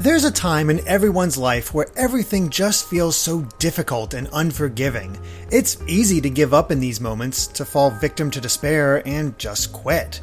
There's a time in everyone's life where everything just feels so difficult and unforgiving. It's easy to give up in these moments, to fall victim to despair and just quit.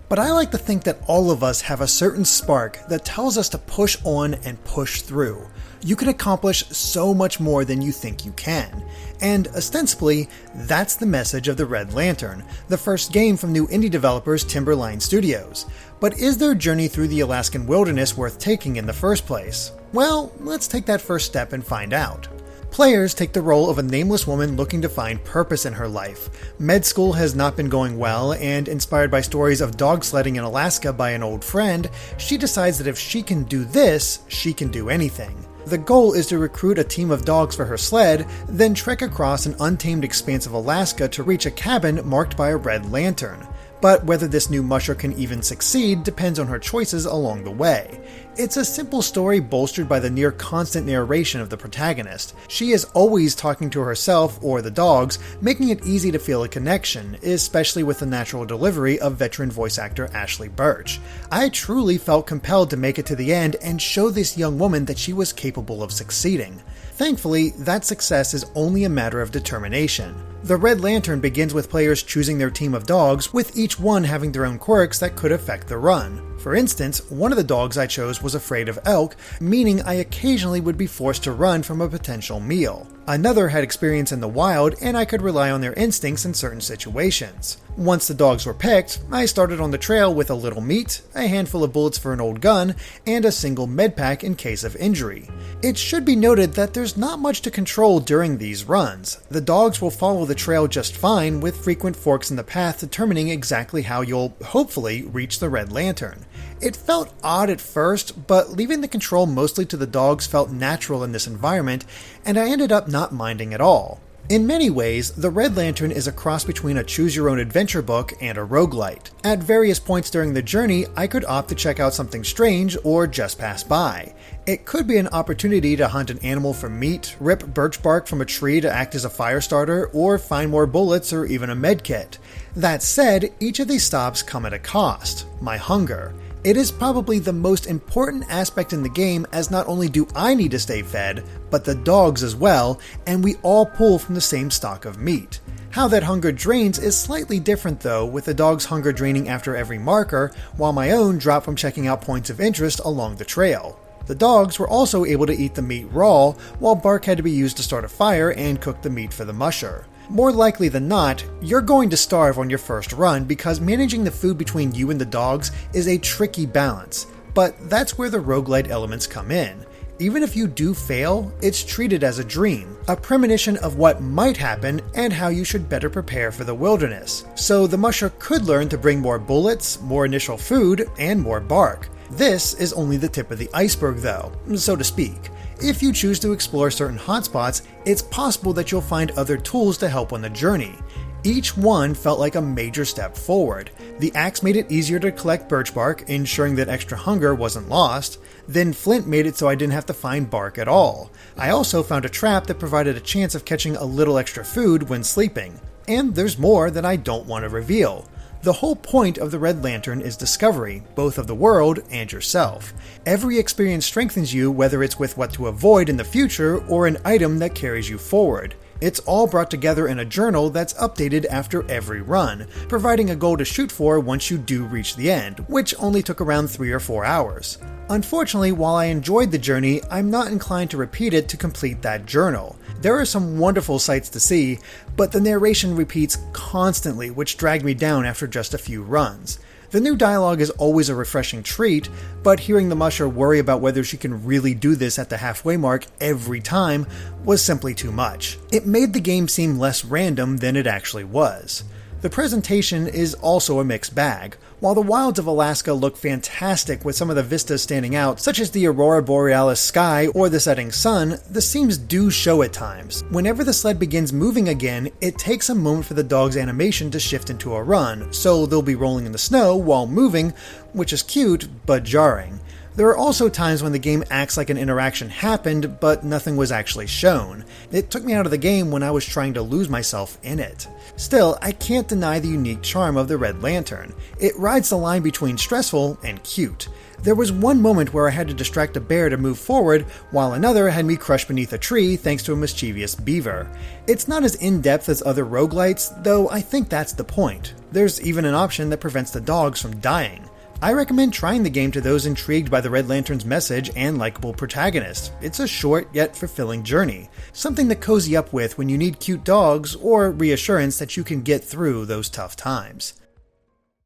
But I like to think that all of us have a certain spark that tells us to push on and push through. You can accomplish so much more than you think you can. And ostensibly, that's the message of the Red Lantern, the first game from new indie developers Timberline Studios. But is their journey through the Alaskan wilderness worth taking in the first place? Well, let's take that first step and find out. Players take the role of a nameless woman looking to find purpose in her life. Med school has not been going well, and inspired by stories of dog sledding in Alaska by an old friend, she decides that if she can do this, she can do anything. The goal is to recruit a team of dogs for her sled, then trek across an untamed expanse of Alaska to reach a cabin marked by a red lantern. But whether this new musher can even succeed depends on her choices along the way. It's a simple story bolstered by the near constant narration of the protagonist. She is always talking to herself or the dogs, making it easy to feel a connection, especially with the natural delivery of veteran voice actor Ashley Birch. I truly felt compelled to make it to the end and show this young woman that she was capable of succeeding. Thankfully, that success is only a matter of determination. The Red Lantern begins with players choosing their team of dogs, with each one having their own quirks that could affect the run. For instance, one of the dogs I chose was afraid of elk, meaning I occasionally would be forced to run from a potential meal. Another had experience in the wild, and I could rely on their instincts in certain situations. Once the dogs were picked, I started on the trail with a little meat, a handful of bullets for an old gun, and a single med pack in case of injury. It should be noted that there's not much to control during these runs. The dogs will follow the trail just fine, with frequent forks in the path determining exactly how you'll, hopefully, reach the Red Lantern. It felt odd at first, but leaving the control mostly to the dogs felt natural in this environment, and I ended up not minding at all. In many ways, the Red Lantern is a cross between a choose-your-own-adventure book and a roguelite. At various points during the journey, I could opt to check out something strange or just pass by. It could be an opportunity to hunt an animal for meat, rip birch bark from a tree to act as a fire starter, or find more bullets or even a med kit. That said, each of these stops come at a cost: my hunger. It is probably the most important aspect in the game, as not only do I need to stay fed, but the dogs as well, and we all pull from the same stock of meat. How that hunger drains is slightly different though, with the dog's hunger draining after every marker, while my own dropped from checking out points of interest along the trail. The dogs were also able to eat the meat raw, while bark had to be used to start a fire and cook the meat for the musher. More likely than not, you're going to starve on your first run because managing the food between you and the dogs is a tricky balance, but that's where the roguelite elements come in. Even if you do fail, it's treated as a dream, a premonition of what might happen and how you should better prepare for the wilderness. So the musher could learn to bring more bullets, more initial food, and more bark. This is only the tip of the iceberg though, so to speak. If you choose to explore certain hotspots, it's possible that you'll find other tools to help on the journey. Each one felt like a major step forward. The axe made it easier to collect birch bark, ensuring that extra hunger wasn't lost. Then flint made it so I didn't have to find bark at all. I also found a trap that provided a chance of catching a little extra food when sleeping. And there's more that I don't want to reveal. The whole point of the Red Lantern is discovery, both of the world and yourself. Every experience strengthens you, whether it's with what to avoid in the future or an item that carries you forward. It's all brought together in a journal that's updated after every run, providing a goal to shoot for once you do reach the end, which only took around 3 or 4 hours. Unfortunately, while I enjoyed the journey, I'm not inclined to repeat it to complete that journal. There are some wonderful sights to see, but the narration repeats constantly, which dragged me down after just a few runs. The new dialogue is always a refreshing treat, but hearing the musher worry about whether she can really do this at the halfway mark every time was simply too much. It made the game seem less random than it actually was. The presentation is also a mixed bag. While the wilds of Alaska look fantastic with some of the vistas standing out, such as the Aurora Borealis sky or the setting sun, the seams do show at times. Whenever the sled begins moving again, it takes a moment for the dog's animation to shift into a run, so they'll be rolling in the snow while moving, which is cute but jarring. There are also times when the game acts like an interaction happened, but nothing was actually shown. It took me out of the game when I was trying to lose myself in it. Still, I can't deny the unique charm of the Red Lantern. It rides the line between stressful and cute. There was one moment where I had to distract a bear to move forward, while another had me crushed beneath a tree thanks to a mischievous beaver. It's not as in-depth as other roguelites, though I think that's the point. There's even an option that prevents the dogs from dying. I recommend trying the game to those intrigued by the Red Lantern's message and likable protagonist. It's a short yet fulfilling journey, something to cozy up with when you need cute dogs or reassurance that you can get through those tough times.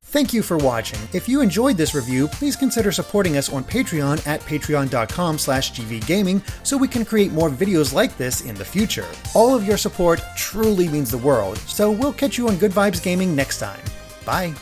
Thank you for watching. If you enjoyed this review, please consider supporting us on Patreon at patreon.com/gvgaming so we can create more videos like this in the future. All of your support truly means the world, so we'll catch you on Good Vibes Gaming next time. Bye!